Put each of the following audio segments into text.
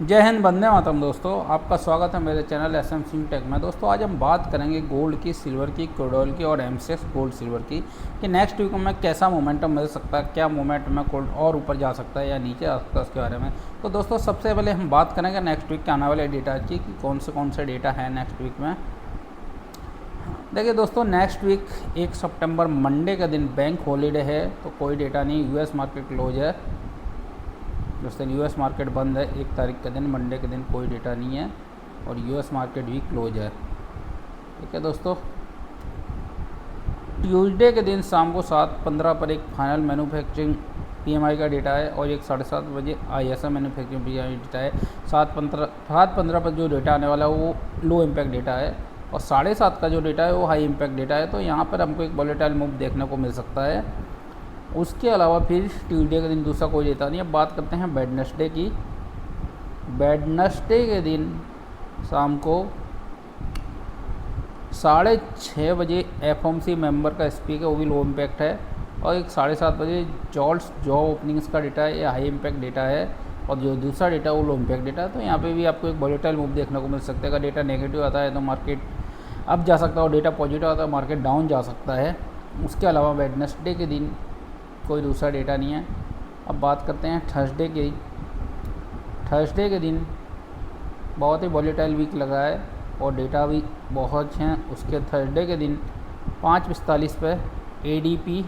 जय हिंद, वंदे मातरम। दोस्तों, आपका स्वागत है मेरे चैनल SM सिंह टेक में। दोस्तों, आज हम बात करेंगे गोल्ड की, सिल्वर की, क्रूड ऑयल की और MCX गोल्ड सिल्वर की कि नेक्स्ट वीक में कैसा मोमेंटम मिल सकता है, क्या मोमेंट में गोल्ड और ऊपर जा सकता है या नीचे आ सकता है, उसके बारे में। तो दोस्तों, सबसे पहले हम बात करेंगे नेक्स्ट वीक के आने वाले डेटा की कि कौन से डेटा है नेक्स्ट वीक में। देखिए दोस्तों, नेक्स्ट वीक 1 सितंबर मंडे का दिन बैंक हॉलीडे है, तो कोई डेटा नहीं। US मार्केट क्लोज है। दोस्तों, US मार्केट बंद है 1 तारीख के दिन, मंडे के दिन कोई डेटा नहीं है और US मार्केट भी क्लोज है। ठीक है दोस्तों, ट्यूसडे के दिन शाम को 7:15 पर एक फाइनल मैन्युफैक्चरिंग PMI का डेटा है और एक 7:30 बजे ISM मैन्युफैक्चरिंग PMI डेटा है। 7:15 पर जो डेटा आने वाला है वो लो इम्पैक्ट डेटा है और 7:30 का जो डेटा है वो हाई इम्पैक्ट डेटा है। तो यहाँ पर हमको एक वोलेटाइल मूव देखने को मिल सकता है। उसके अलावा फिर ट्यूसडे के दिन दूसरा कोई डेटा नहीं है। अब बात करते हैं वेडनेसडे की। वेडनेसडे के दिन शाम को 6:30 बजे FOMC मेंबर का स्पीक है, वो भी लो इम्पैक्ट है और एक 7:30 बजे जॉल्ट्स जॉब ओपनिंग्स का डेटा है, ये हाई इम्पैक्ट डेटा है और जो दूसरा डेटा है वो लो इम्पैक्ट डेटा है। तो यहाँ पे भी आपको एक वोलेटाइल मूव देखने को मिल सकता है। अगर डेटा नेगेटिव आता है तो मार्केट अप जा सकता है और डेटा पॉजिटिव आता है तो मार्केट डाउन जा सकता है। उसके अलावा वेडनेसडे के दिन कोई दूसरा डेटा नहीं है। अब बात करते हैं थर्सडे की। थर्सडे के दिन बहुत ही वॉलेटाइल वीक लगा है और डेटा भी बहुत हैं। उसके थर्सडे के दिन 5:45 पर ADP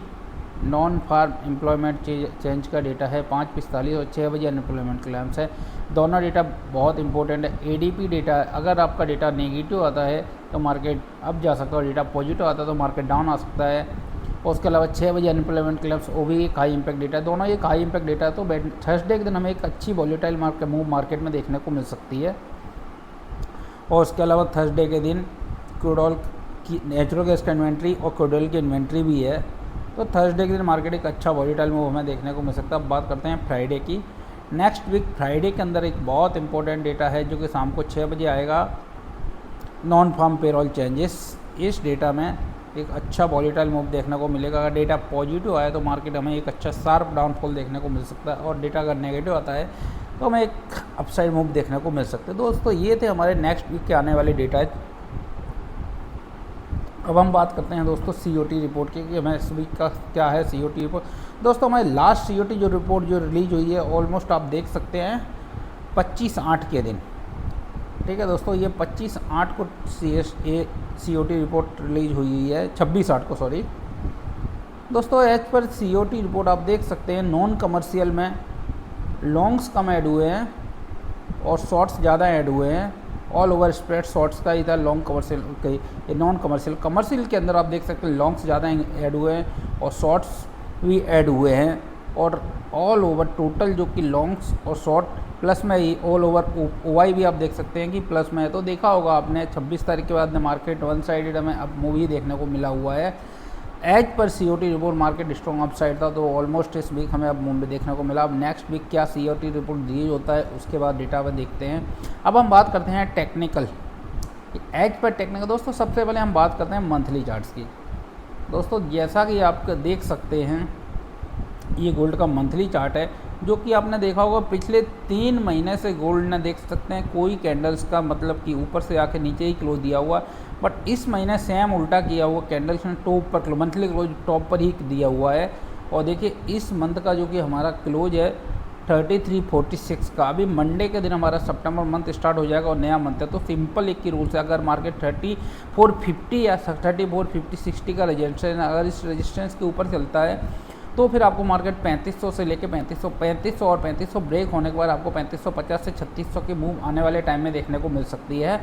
non farm employment change का डेटा है 5:45 और 6 बजे अनएम्प्लॉयमेंट क्लेम्स है। दोनों डेटा बहुत इंपॉर्टेंट है। ADP डेटा अगर आपका डेटा नेगेटिव आता है तो मार्केट अप जा सकता है और डेटा पॉजिटिव आता है तो मार्केट डाउन आ सकता है। और उसके अलावा 6 बजे अनएम्प्लॉयमेंट क्लेम्स, वो भी एक हाई इम्पैक्ट डेटा है। दोनों एक हाई इम्पैक्ट डेटा है। तो थर्सडे के दिन हमें एक अच्छी वॉलेटाइल मूव मार्केट में देखने को मिल सकती है। और उसके अलावा थर्सडे के दिन क्रूड ऑयल की, नेचुरल गैस का इन्वेंट्री और क्रूड ऑयल की इन्वेंट्री भी है। तो थर्सडे के दिन मार्केट एक अच्छा वॉलेटाइल मूव हमें देखने को मिल सकता है। अब बात करते हैं फ्राइडे की। नेक्स्ट वीक फ्राइडे के अंदर एक बहुत इंपॉर्टेंट डेटा है जो कि शाम को 6 बजे आएगा, नॉन फार्म पेरोल चेंजेस। इस डेटा में एक अच्छा वॉलेटाइल मूव देखने को मिलेगा। अगर डेटा पॉजिटिव आए तो मार्केट हमें एक अच्छा शार्प डाउनफॉल देखने को मिल सकता है और डेटा अगर नेगेटिव आता है तो हमें एक अपसाइड मूव देखने को मिल सकते हैं। दोस्तों, ये थे हमारे नेक्स्ट वीक के आने वाले डेटा। अब हम बात करते हैं दोस्तों COT रिपोर्ट की कि हमें इस वीक का क्या है COT रिपोर्ट। दोस्तों, हमारी लास्ट COT जो रिपोर्ट जो रिलीज हुई है ऑलमोस्ट आप देख सकते हैं 25/8 के दिन। ठीक है दोस्तों, ये 25/8 को COT रिपोर्ट रिलीज हुई है, 26/8 को सॉरी। दोस्तों, एज पर COT रिपोर्ट आप देख सकते हैं नॉन कमर्शियल में लॉन्ग्स कम ऐड हुए हैं और शॉर्ट्स ज़्यादा ऐड हुए हैं। ऑल ओवर स्प्रेड शॉर्ट्स का ही था, लॉन्ग कमर्शियल के नॉन कमर्शियल के अंदर आप देख सकते हैं लॉन्ग्स ज़्यादा ऐड हुए हैं और शॉर्ट्स भी ऐड हुए हैं। और ऑल ओवर टोटल जो कि लॉन्ग्स और शॉर्ट प्लस में ही ऑल ओवर OI भी आप देख सकते हैं कि प्लस में है। तो देखा होगा आपने 26 तारीख के बाद में मार्केट वन साइडेड हमें अब मूवी देखने को मिला हुआ है। As per COT report market strong up side था, तो ऑलमोस्ट इस वीक हमें अब मूव देखने को मिला। अब नेक्स्ट वीक क्या COT रिपोर्ट रिलीज होता है उसके बाद डेटा पर देखते हैं। अब हम बात करते हैं टेक्निकल। एज पर टेक्निकल दोस्तों, सबसे पहले हम बात करते हैं मंथली चार्ट्स की। दोस्तों, जैसा कि आप देख सकते हैं ये गोल्ड का मंथली चार्ट है जो कि आपने देखा होगा पिछले 3 महीने से गोल्ड ने देख सकते हैं कोई कैंडल्स का मतलब कि ऊपर से आके नीचे ही क्लोज दिया हुआ। बट इस महीने सेम उल्टा किया हुआ, कैंडल्स ने टॉप पर मंथली क्लोज टॉप पर ही दिया हुआ है। और देखिए इस मंथ का जो कि हमारा क्लोज है 3346 का। अभी मंडे के दिन हमारा सितंबर मंथ स्टार्ट हो जाएगा और नया मंथ है। तो सिंपल एक ही रूल से अगर मार्केट 3450 या 3450-60 का रेजिस्टेंस, अगर इस रेजिस्टेंस के ऊपर चलता है तो फिर आपको मार्केट 3500 से लेके 3500 और 3500 ब्रेक होने के बाद आपको 3550 से 3600 की मूव आने वाले टाइम में देखने को मिल सकती है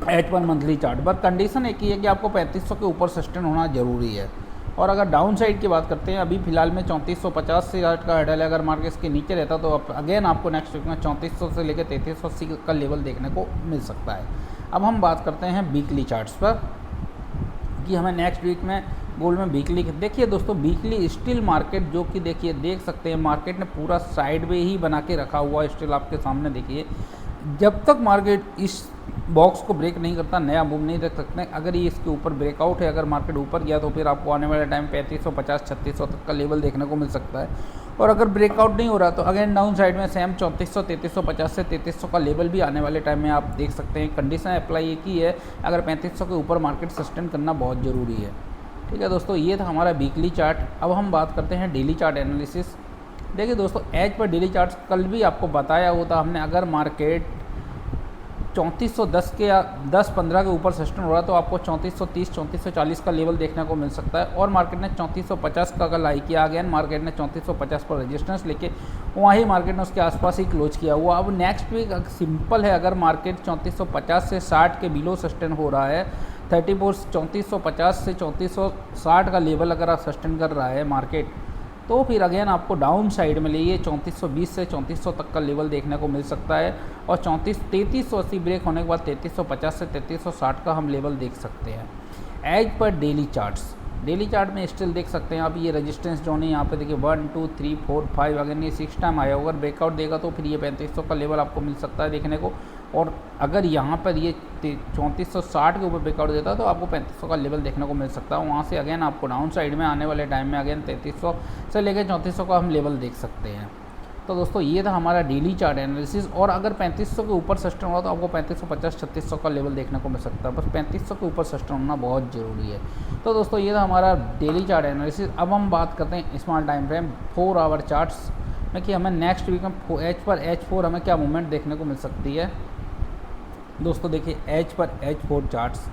H one monthly chart. But condition एक ही है कि आपको 3500 के ऊपर सस्टेन होना जरूरी है। और अगर डाउन साइड की बात करते हैं, अभी फिलहाल में 3450 से का हेडल है। अगर मार्केट इसके नीचे रहता तो अगेन आपको नेक्स्ट वीक में 3400 से लेकर 3380 का लेवल देखने को मिल सकता है। अब हम बात करते हैं वीकली चार्ट्स पर कि हमें नेक्स्ट वीक में गोल्ड में वीकली। देखिए दोस्तों, वीकली स्टिल मार्केट जो कि देखिए देख सकते हैं मार्केट ने पूरा साइड वे ही बना के रखा हुआ है। स्टिल आपके सामने देखिए, जब तक मार्केट इस बॉक्स को ब्रेक नहीं करता नया मूव नहीं देख सकते। अगर ये इसके ऊपर ब्रेकआउट है, अगर मार्केट ऊपर गया तो फिर आपको आने वाले टाइम 3550 3600 तक का लेवल देखने को मिल सकता है। और अगर ब्रेकआउट नहीं हो रहा तो अगेन डाउन साइड में सेम 3400 3350 से 3300 का लेवल भी आने वाले टाइम में आप देख सकते हैं। कंडीशन अप्लाई एक ही है, अगर 3500 के ऊपर मार्केट सस्टेन करना बहुत ज़रूरी है। ठीक है दोस्तों, ये था हमारा वीकली चार्ट। अब हम बात करते हैं डेली चार्ट एनालिसिस। देखिए दोस्तों, एज पर डेली चार्ट्स कल भी आपको बताया होता हमने, अगर मार्केट 3410 के या 10-15 के ऊपर सस्टेन हो रहा है तो आपको 3430 3440 का लेवल देखने को मिल सकता है। और मार्केट ने 3450 का अगर हाई किया, अगेन मार्केट ने 3450 पर रेजिस्टेंस लेके वहीं मार्केट ने उसके आसपास ही क्लोज किया हुआ। अब नेक्स्ट वीक सिंपल है, अगर मार्केट 3450 से 60 के बिलो सस्टेन हो रहा है, 3450 से 3460 का लेवल अगर आप सस्टेन कर रहा है मार्केट, तो फिर अगेन आपको डाउन साइड में लिए 3420 से 3400 तक का लेवल देखने को मिल सकता है। और 3380 ब्रेक होने के बाद 3350 से 3360 का हम लेवल देख सकते हैं। As per daily charts, daily chart में स्टिल देख सकते हैं आप, ये रेजिस्टेंस जोन है, यहाँ पे देखिए 1 2 3 4 5, अगर ये 6 टाइम आया, अगर ब्रेकआउट देगा तो फिर ये 3500 का लेवल आपको मिल सकता है देखने को। और अगर यहाँ पर ये 3460 के ऊपर ब्रेकआउट देता है तो आपको 3500 का लेवल देखने को मिल सकता है। वहाँ से अगेन आपको डाउन साइड में आने वाले टाइम में अगेन 3300 से लेकर 3400 का हम लेवल देख सकते हैं। तो दोस्तों ये था हमारा डेली चार्ट एनालिसिस। और अगर 3500 के ऊपर सस्टेन होगा तो आपको 3550 3600 का लेवल देखने को मिल सकता है। बस 3500 के ऊपर सस्टेन होना बहुत ज़रूरी है। तो दोस्तों ये था हमारा डेली चार्ट एनालिसिस। अब हम बात करते हैं small time frame 4 hour charts में कि हमें नेक्स्ट वीक में H4 हमें क्या मूवमेंट देखने को मिल सकती है। दोस्तों देखिए, H4 चार्ट्स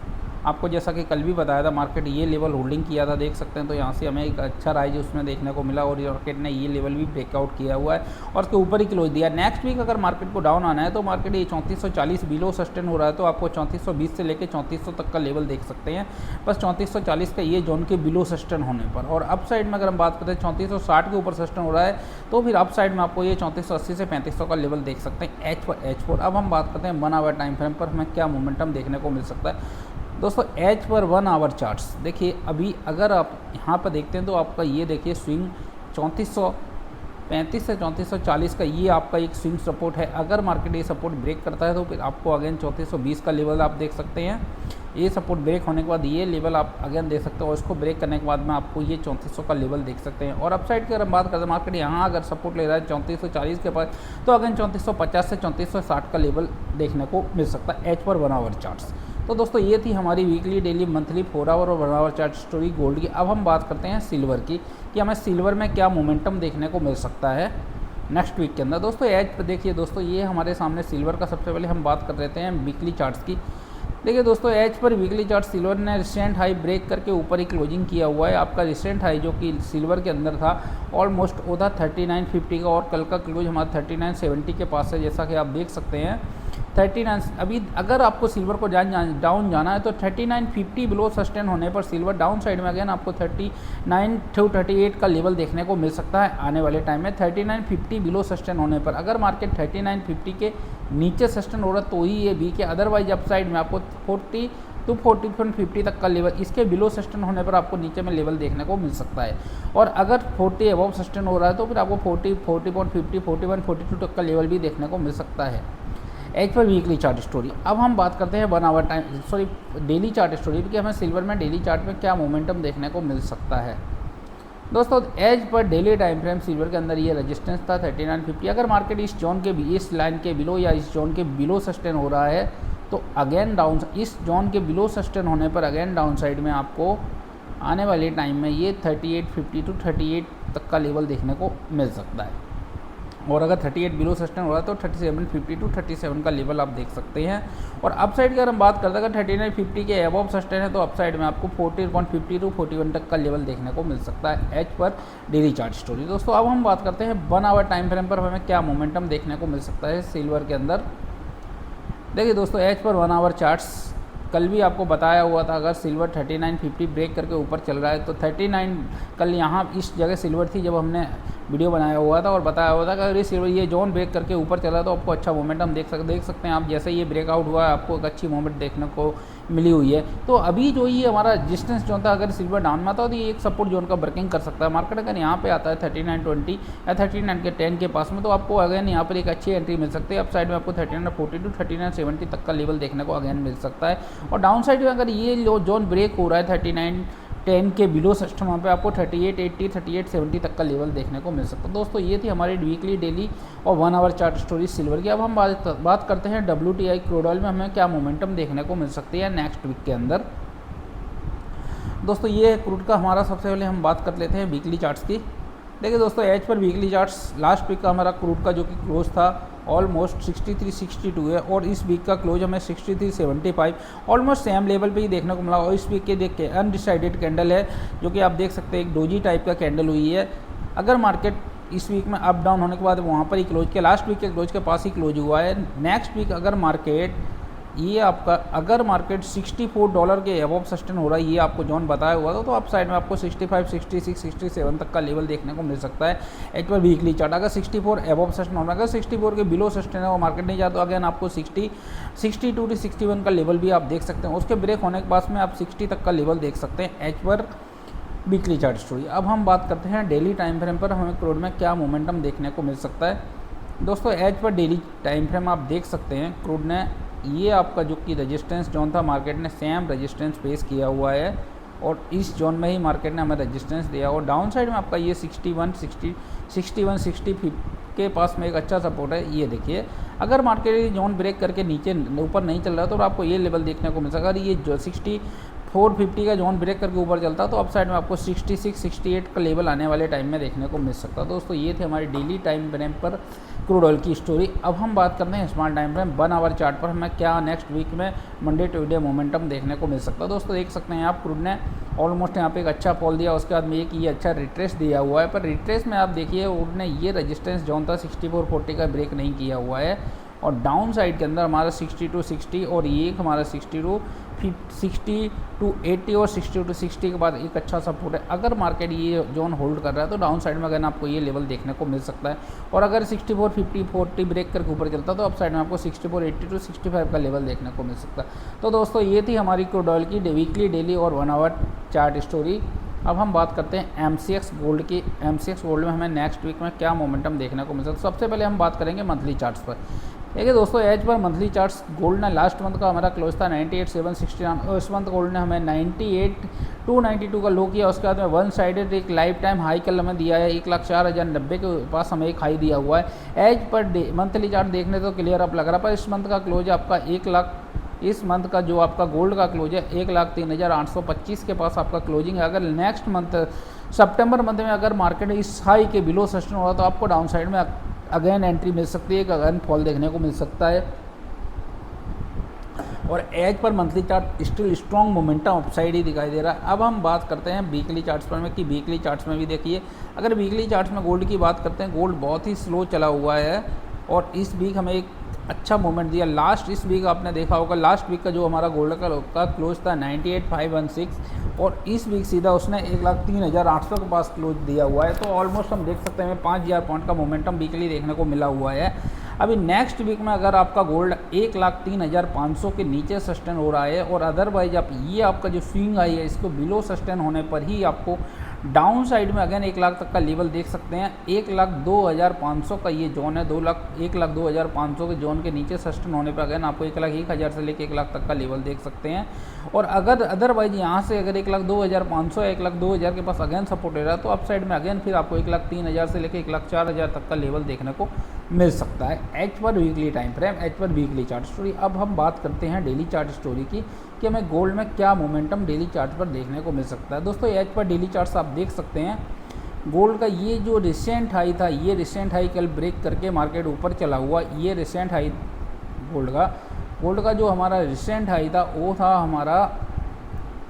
आपको जैसा कि कल भी बताया था, मार्केट ये लेवल होल्डिंग किया था, देख सकते हैं। तो यहाँ से हमें एक अच्छा राइज उसमें देखने को मिला और मार्केट ने ये लेवल भी ब्रेकआउट किया हुआ है और उसके ऊपर ही क्लोज दिया। नेक्स्ट वीक अगर मार्केट को डाउन आना है तो मार्केट ये 3440 बिलो सस्टेन हो रहा है, तो आपको 3420 से लेकर 3400 तक का लेवल देख सकते हैं, बस 3440 का ये जोन के बिलो सस्टेन होने पर। और अप साइड में अगर हम बात करते हैं 3460 के ऊपर सस्टेन हो रहा है तो फिर अप साइड में आपको ये 3480 से 3500 का लेवल देख सकते हैं H4। अब हम बात करते हैं 1 आवर टाइम फ्रेम पर हमें क्या मोमेंटम देखने को मिल सकता है। दोस्तों एज पर 1 आवर चार्ट्स देखिए, अभी अगर आप यहाँ पर देखते हैं तो आपका ये देखिए स्विंग 3435 से 3440 का ये आपका एक स्विंग सपोर्ट है। अगर मार्केट ये सपोर्ट ब्रेक करता है तो फिर आपको अगेन 3420 का लेवल आप देख सकते हैं। ये सपोर्ट ब्रेक होने के बाद ये लेवल आप अगेन देख सकते हो और इसको ब्रेक करने के बाद में आपको ये 3400 का लेवल देख सकते हैं। और अपसाइड की अगर हम बात करते हैं, मार्केट यहाँ अगर सपोर्ट ले रहा है 3440 के पास तो अगेन 3450 से 3460 का लेवल देखने को मिल सकता है एज पर 1 आवर चार्ट्स। तो दोस्तों ये थी हमारी वीकली, डेली, मंथली, 4 आवर और 1 आवर चार्ट स्टोरी गोल्ड की। अब हम बात करते हैं सिल्वर की कि हमें सिल्वर में क्या मोमेंटम देखने को मिल सकता है नेक्स्ट वीक के अंदर। दोस्तों एज पर देखिए दोस्तों, ये हमारे सामने सिल्वर का सबसे पहले हम बात कर लेते हैं वीकली चार्ट्स की। देखिए दोस्तों, as per weekly chart silver ने रिसेंट हाई ब्रेक करके ऊपर ही क्लोजिंग किया हुआ है। आपका रिसेंट हाई जो कि सिल्वर के अंदर था ऑलमोस्ट वो था 3950 का और कल का क्लोज हमारा 3970 के पास है, जैसा कि आप देख सकते हैं 39। अभी अगर आपको सिल्वर को डाउन जाना है तो 3950 बिलो सस्टेन होने पर सिल्वर डाउन साइड में अगेन आपको 39 to 38 का लेवल देखने को मिल सकता है आने वाले टाइम में। 3950 बिलो सस्टेन होने पर अगर मार्केट 3950 के नीचे सस्टेन हो रहा तो ही ये वीक है, अदरवाइज अप साइड में आपको 40 to 40.50 तक का लेवल, इसके बिलो सस्टेन होने पर आपको नीचे में लेवल देखने को मिल सकता है। और अगर 40 अबव सस्टेन हो रहा है तो फिर आपको 40.50 41 42 तक का लेवल भी देखने को मिल सकता है as per weekly chart story. अब हम बात करते हैं 1 आवर डेली चार्ट स्टोरी कि हमें सिल्वर में डेली चार्ट में क्या मोमेंटम देखने को मिल सकता है। दोस्तों as per daily time frame silver के अंदर ये रेजिस्टेंस था 3950। अगर मार्केट इस जोन के इस लाइन के बिलो या इस जोन के बिलो सस्टेन हो रहा है तो अगेन डाउन, इस जोन के बिलो सस्टेन होने पर अगेन डाउन साइड में आपको आने वाले टाइम में ये 3850 to 38 तक का लेवल देखने को मिल सकता है। और अगर 38 बिलो सस्टेन हो रहा है तो 3750 to 37 का लेवल आप देख सकते हैं। और अप साइड की अगर हम बात करते हैं, अगर 3950 के अबव सस्टेन है तो अप साइड में आपको 40.50 to 41 तक का लेवल देखने को मिल सकता है as per daily chart story. दोस्तों अब हम बात करते हैं 1 आवर टाइम फ्रेम पर हमें क्या मोमेंटम देखने को मिल सकता है सिल्वर के अंदर। देखिए दोस्तों, एज पर 1 आवर चार्ट्स कल भी आपको बताया हुआ था, अगर सिल्वर 3950 ब्रेक करके ऊपर चल रहा है तो 39 कल यहाँ इस जगह सिल्वर थी जब हमने वीडियो बनाया हुआ था और बताया हुआ था कि अगर ये सिल्वर ये जोन ब्रेक करके ऊपर चला तो आपको अच्छा मोमेंटम देख सकते हैं आप। जैसे ये ब्रेकआउट हुआ है आपको एक अच्छी मोमेंट देखने को मिली हुई है। तो अभी जो ये हमारा रेजिस्टेंस जोन था, अगर सिल्वर डाउन में आता तो ये एक सपोर्ट जोन का वर्किंग कर सकता है। मार्केट अगर यहाँ पे आता है 3920 या 39 के 10 के पास में तो आपको अगेन यहाँ पर एक अच्छी एंट्री मिल सकती है। अप साइड में आपको 3940 to 3970 तक का लेवल देखने को अगेन मिल सकता है। और डाउन साइड में अगर ये जोन ब्रेक हो रहा है 3910 10 के बिलो सिस्टम वहाँ पे आपको 3880 3870 तक का लेवल देखने को मिल सकता है। दोस्तों ये थी हमारी वीकली, डेली और 1 आवर चार्ट स्टोरी सिल्वर की। अब हम बात करते हैं WTI क्रूड ऑयल में हमें क्या मोमेंटम देखने को मिल सकती है नेक्स्ट वीक के अंदर। दोस्तों ये क्रूड का हमारा सबसे पहले हम बात कर लेते हैं वीकली चार्ट्स की। देखिए दोस्तों as per weekly charts last week का हमारा क्रूड का जो कि क्लोज था ऑलमोस्ट 6362 है और इस वीक का क्लोज हमें 6375 ऑलमोस्ट सेम लेवल पे ही देखने को मिला। और इस वीक के देख के अनडिसाइडेड कैंडल है जो कि आप देख सकते हैं एक डोजी टाइप का कैंडल हुई है। अगर मार्केट इस वीक में अप डाउन होने के बाद वहाँ पर ही क्लोज के लास्ट वीक के क्लोज के पास ही क्लोज हुआ है। नेक्स्ट वीक अगर मार्केट ये आपका अगर मार्केट $64 के अबव सस्टेन हो रहा है, ये आपको जोन बताया हुआ था, तो आप साइड में आपको 65, 66, 67 तक का लेवल देखने को मिल सकता है एज पर वीकली चार्ट। अगर 64 अबव सस्टेन होना, अगर 64 के बिलो सस्टेन है वो मार्केट नहीं जाता तो अगेन आपको 62 to 61 का लेवल भी आप देख सकते हैं। उसके ब्रेक होने के बाद में आप 60 तक का लेवल देख सकते हैं as per weekly chart story. अब हम बात करते हैं डेली टाइम फ्रेम पर हमें क्रूड में क्या मोमेंटम देखने को मिल सकता है। दोस्तों as per daily time frame आप देख सकते हैं क्रूड ने ये आपका जो कि रेजिस्टेंस जोन था मार्केट ने सेम रेजिस्टेंस फेस किया हुआ है और इस जोन में ही मार्केट ने हमें रेजिस्टेंस दिया और डाउन साइड में आपका ये 61, 60 के पास में एक अच्छा सपोर्ट है। ये देखिए अगर मार्केट ये जोन ब्रेक करके नीचे ऊपर नहीं चल रहा तो आपको ये लेवल देखने को मिल सकता है। अगर ये जो 6450 का जोन ब्रेक करके ऊपर चलता तो अप साइड में आपको 66, 68 का लेवल आने वाले टाइम में देखने को मिल सकता है। दोस्तों ये थे हमारी डेली टाइम फ्रेम पर क्रूड ऑयल की स्टोरी। अब हम बात करते हैं small time frame 1 our chart पर हमें क्या नेक्स्ट वीक में मंडे ट्यूसडे मोमेंटम देखने को मिल सकता है। दोस्तों देख सकते हैं आप क्रूड ने ऑलमोस्ट यहाँ पे एक अच्छा फॉल दिया, उसके बाद में एक ये अच्छा रिट्रेस दिया हुआ है, पर रिट्रेस में आप देखिए उन्होंने ये रेजिस्टेंस जोन था 6440 का ब्रेक नहीं किया हुआ है और डाउन साइड के अंदर हमारा 60 to 60 और ये हमारा 60 to 80 और 60 to 60 के बाद एक अच्छा सपोर्ट है। अगर मार्केट ये जोन होल्ड कर रहा है तो डाउन साइड में अगर आपको ये लेवल देखने को मिल सकता है और अगर 6450 40 ब्रेक करके ऊपर चलता तो अप साइड में आपको 6480 to 65 का लेवल देखने को मिल सकता है। तो दोस्तों ये थी हमारी क्रूड ऑयल की वीकली, डेली और 1 आवर चार्ट स्टोरी। अब हम बात करते हैं MCX गोल्ड की। MCX गोल्ड में हमें नेक्स्ट वीक में क्या मोमेंटम देखने को मिल सकता है। सबसे पहले हम बात करेंगे मंथली चार्ट्स पर। देखिए दोस्तों as per monthly charts gold ने लास्ट मंथ का हमारा क्लोज था 98,769 और इस मंथ गोल्ड ने हमें 98,292 का लो किया। उसके बाद में वन साइडेड एक लाइफ टाइम हाई कल हमें दिया है 1,04,090 के पास हमें एक हाई दिया हुआ है। As per day monthly chart देखने तो क्लियर अप लग रहा है, पर इस मंथ का क्लोज आपका 1 लाख, इस मंथ का जो आपका गोल्ड का क्लोज है 1,03,825 के पास आपका क्लोजिंग है। अगर नेक्स्ट मंथ सितंबर मंथ में अगर मार्केट इस हाई के बिलो सस्टेन होगा तो आपको डाउन साइड में अगेन एंट्री मिल सकती है, एक अगेन फॉल देखने को मिल सकता है। और as per monthly chart still strong momentum upside ही दिखाई दे रहा है। अब हम बात करते हैं वीकली चार्ट्स पर में कि वीकली चार्ट्स में भी देखिए अगर वीकली चार्ट्स में गोल्ड की बात करते हैं, गोल्ड बहुत ही स्लो चला हुआ है और इस वीक हमें एक अच्छा मोमेंट दिया। लास्ट इस वीक आपने देखा होगा लास्ट वीक का जो हमारा गोल्ड का क्लोज था 98,516 और इस वीक सीधा उसने 1,03,800 के पास क्लोज दिया हुआ है। तो ऑलमोस्ट हम देख सकते हैं 5,000 पॉइंट का मोमेंटम वीकली देखने को मिला हुआ है। अभी नेक्स्ट वीक में अगर आपका गोल्ड 1,03,500 के नीचे सस्टेन हो रहा है और अदरवाइज आप ये आपका जो स्विंग आई है इसको बिलो सस्टेन होने पर ही आपको डाउन साइड में अगेन 1 लाख तक का लेवल देख सकते हैं। 1,02,500 का ये जोन है, 1,02,500 के जोन के नीचे सस्टेन होने पर अगेन आपको 1,01,000 से लेकर 1 लाख तक का लेवल देख सकते हैं। और अगर अदरवाइज यहाँ से अगर 1,02,500 या 1,02,000 के पास अगेन सपोर्ट ले रहा है तो अप साइड में अगेन फिर आपको 1,03,000 से लेकर 1,04,000 तक का लेवल देखने को मिल सकता है as per weekly time frame, as per weekly chart story. अब हम बात करते हैं डेली चार्ट स्टोरी की कि हमें गोल्ड में क्या मोमेंटम डेली चार्ट पर देखने को मिल सकता है। दोस्तों एज पर डेली चार्ट्स आप देख सकते हैं गोल्ड का ये जो रिसेंट हाई था, ये रिसेंट हाई कल ब्रेक करके मार्केट ऊपर चला हुआ। ये रिसेंट हाई गोल्ड का जो हमारा रिसेंट हाई था वो था हमारा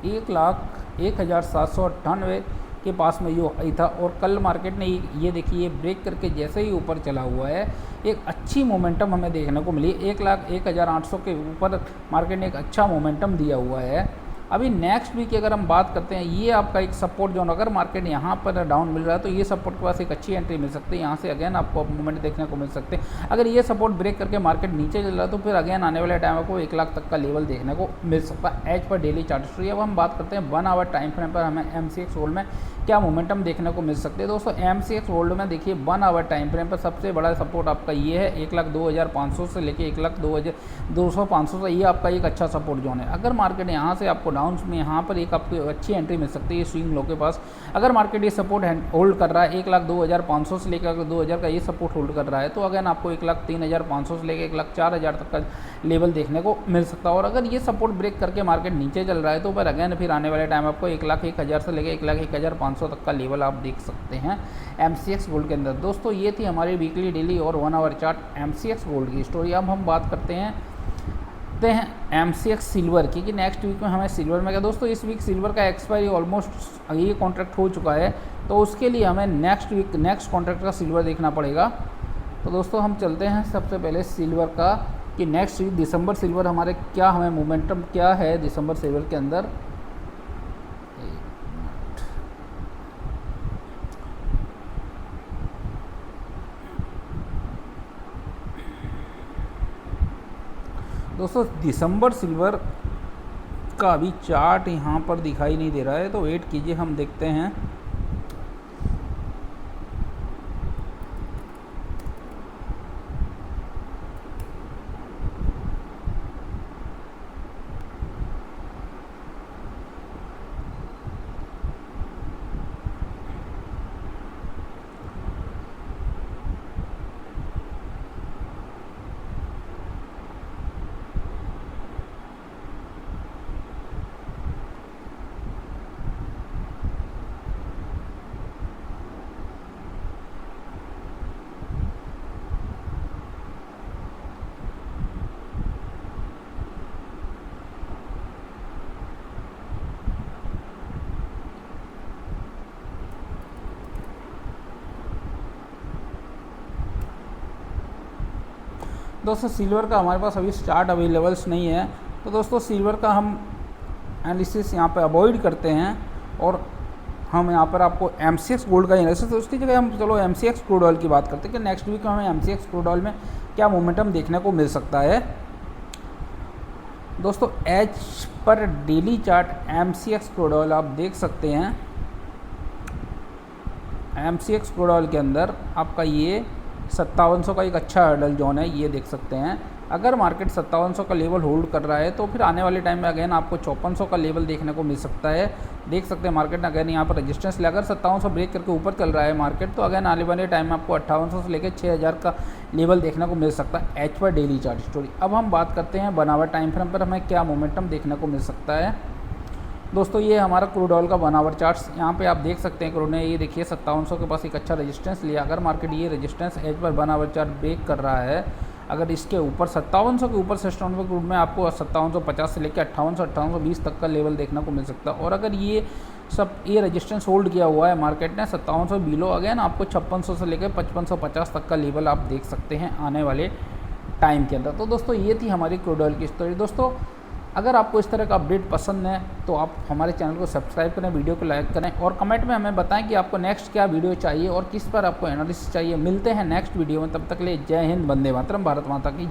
1,01,798 के पास में ये आई था और कल मार्केट ने ये देखिए ब्रेक करके जैसे ही ऊपर चला हुआ है एक अच्छी मोमेंटम हमें देखने को मिली। 1,01,800 के ऊपर मार्केट ने एक अच्छा मोमेंटम दिया हुआ है। अभी नेक्स्ट वीक की अगर हम बात करते हैं ये आपका एक सपोर्ट जोन, अगर मार्केट यहाँ पर डाउन मिल रहा है तो ये सपोर्ट के पास एक अच्छी एंट्री मिल सकती है। यहाँ से अगेन आपको मूवमेंट देखने को मिल सकते हैं। अगर ये सपोर्ट ब्रेक करके मार्केट नीचे चल रहा है तो फिर अगेन आने वाले टाइम को 1 लाख तक का लेवल देखने को मिल सकता है as per daily chart story. अब हम बात करते हैं 1 आवर टाइम फ्रेम पर हमें MCX गोल्ड में क्या मोमेंटम देखने को मिल सकते हैं। दोस्तों MCX गोल्ड में देखिए 1 आवर टाइम फ्रेम पर सबसे बड़ा सपोर्ट आपका ये है 1,02,500 से लेके 1,02,500 से, ये आपका एक अच्छा सपोर्ट जोन है। अगर मार्केट यहाँ से आपको डाउन में यहाँ पर एक आपको अच्छी एंट्री मिल सकती है स्विंग लो के पास। अगर मार्केट ये सपोर्ट होल्ड कर रहा है 1,02,500 से लेकर 2,000 का ये सपोर्ट होल्ड कर रहा है, तो अगेन आपको 1,03,500 से लेकर 1,04,000 तक का लेवल देखने को मिल सकता है। और अगर ये सपोर्ट ब्रेक करके मार्केट नीचे चल रहा है तो पर अगेन फिर आने वाले टाइम आपको 1,01,000 से लेकर 1,01,500 तक का लेवल आप देख सकते हैं MCX गोल्ड के अंदर। दोस्तों ये थी हमारी वीकली, डेली और 1 आवर चार्ट MCX गोल्ड की स्टोरी। अब हम बात करते हैं MCX सिल्वर की कि नेक्स्ट वीक में हमें सिल्वर में क्या। दोस्तों इस वीक सिल्वर का एक्सपायरी ऑलमोस्ट ये कॉन्ट्रैक्ट हो चुका है, तो उसके लिए हमें नेक्स्ट वीक नेक्स्ट कॉन्ट्रैक्ट का सिल्वर देखना पड़ेगा। तो दोस्तों हम चलते हैं सबसे पहले सिल्वर का कि नेक्स्ट वीक दिसंबर सिल्वर हमारे क्या, हमें मोमेंटम क्या है दिसंबर सिल्वर के अंदर। दोस्तों दिसंबर सिल्वर का अभी चार्ट यहाँ पर दिखाई नहीं दे रहा है, तो वेट कीजिए, हम देखते हैं। दोस्तों सिल्वर का हमारे पास अभी चार्ट अवेलेबल्स नहीं है, तो दोस्तों सिल्वर का हम एनालिसिस यहाँ पे अवॉइड करते हैं और हम यहाँ पर आपको MCX गोल्ड का एनालिसिस, तो उसकी जगह हम चलो MCX क्रूड ऑयल की बात करते हैं कि नेक्स्ट वीक में हमें MCX क्रूड ऑयल में क्या मोमेंटम देखने को मिल सकता है। दोस्तों as per daily chart MCX crude oil आप देख सकते हैं। MCX क्रूड ऑयल के अंदर आपका ये 5700 का एक अच्छा हर्डल जोन है, ये देख सकते हैं। अगर मार्केट 5700 का लेवल होल्ड कर रहा है तो फिर आने वाले टाइम में अगेन आपको 5400 का लेवल देखने को मिल सकता है। देख सकते हैं मार्केट ने अगेन यहाँ पर रेजिस्टेंस ले, अगर 5700 ब्रेक करके ऊपर चल रहा है मार्केट, तो अगेन आने वाले टाइम में आपको 5800 से लेकर 6000 का लेवल देखने को मिल सकता है एच पर डेली चार्ट स्टोरी। अब हम बात करते हैं बनावर टाइम फ्रेम पर हमें क्या मोमेंटम देखने को मिल सकता है। दोस्तों ये हमारा क्रूड ऑयल का 1 आवर चार्ट्स, यहाँ पे आप देख सकते हैं क्रूड ने ये देखिए 5700 के पास एक अच्छा रेजिस्टेंस लिया। अगर मार्केट ये resistance as per 1 our chart break कर रहा है, अगर इसके ऊपर 5700 के ऊपर सस्टेन पे क्रूड में आपको 5750 से लेकर 5820 तक का लेवल देखने को मिल सकता है। और अगर ये रेजिस्टेंस होल्ड किया हुआ है मार्केट ने 5700 बिलो, अगेन आपको 5600 से लेकर 5550 तक का लेवल आप देख सकते हैं आने वाले टाइम के अंदर। तो दोस्तों ये थी हमारी क्रूड ऑयल की स्टोरी। दोस्तों अगर आपको इस तरह का अपडेट पसंद है तो आप हमारे चैनल को सब्सक्राइब करें, वीडियो को लाइक करें और कमेंट में हमें बताएं कि आपको नेक्स्ट क्या वीडियो चाहिए और किस पर आपको एनालिसिस चाहिए। मिलते हैं नेक्स्ट वीडियो में, तब तक के लिए जय हिंद, वंदे मातरम, भारत माता की।